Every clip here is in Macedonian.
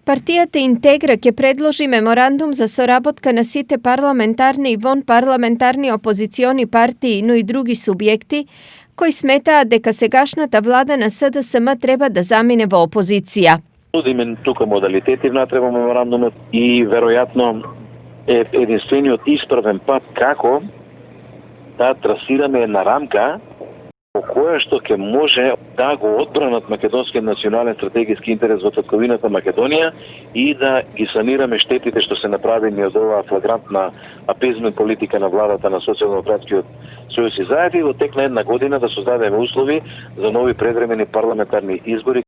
Партијата Интегра ќе предложи меморандум за соработка на сите парламентарни и вонпарламентарни опозициони партии, но и други субјекти, кои сметаат дека сегашната влада на СДСМ треба да замине во опозиција. Нудиме тука модалитети внатре во меморандумот и веројатно е единствениот исправен пат како да трасираме една рамка по која што ќе може да го одбранат македонскиот национален стратегиски интерес во татковината Македонија и да ги санираме штетите што се направени од оваа флагрантна апезмент политика на владата на Социјалдемократскиот сојуз и заедно и во тек на една година да создадеме услови за нови предвремени парламентарни избори.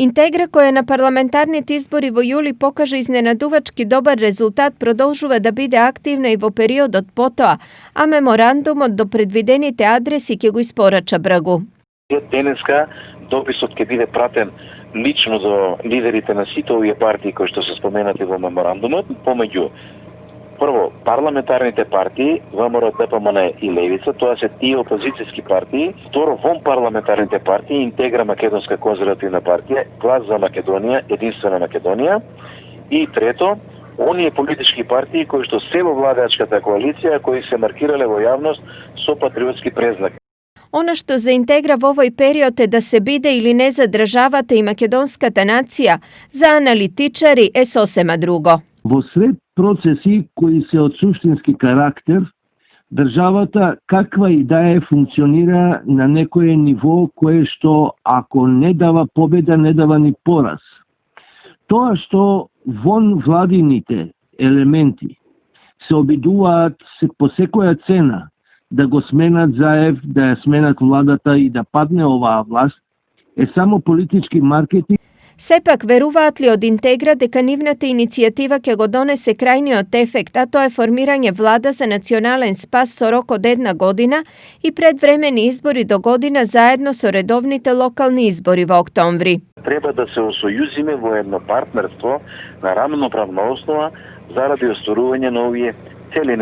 Интегра, која на парламентарните избори во јули покажа изненадувачки добар резултат, продолжува да биде активна и во периодот потоа, а меморандумот до предвидените адреси ќе го испорача бргу. Денеска дописот ќе биде пратен лично до лидерите на сите овие партии кои што се споменати во меморандумот, помеѓу прво парламентарните партии, ВМРО, ДПМН и Левица, тоа се тие опозицијски партии, второ вонпарламентарните партии, Интегра Македонска конзервативна партија, Глас за Македонија, Единствена Македонија и трето, оние политички партии кои што се во владеачката коалиција, кои се маркирале во јавност со патриотски презнак. Она што за Интегра во овој период е да се биде или не за државата и македонската нација, за аналитичари е сосема друго. Во сред процеси кои се од суштински карактер, државата каква и да е функционира на некое ниво кое што ако не дава победа, не дава ни пораз. Тоа што вон владините елементи се обидуваат по секоја цена да го сменат Заев, да ја сменат владата и да падне оваа власт, е само политички маркетинг. Сепак, веруваат ли од Интегра дека нивната иницијатива ќе го донесе крајниот ефект, а тоа е формирање влада за национален спас со рок од една година и предвремени избори до година заедно со редовните локални избори во октомври? Треба да се осојузиме во едно партнерство на рамноправна основа заради остварување на овие цели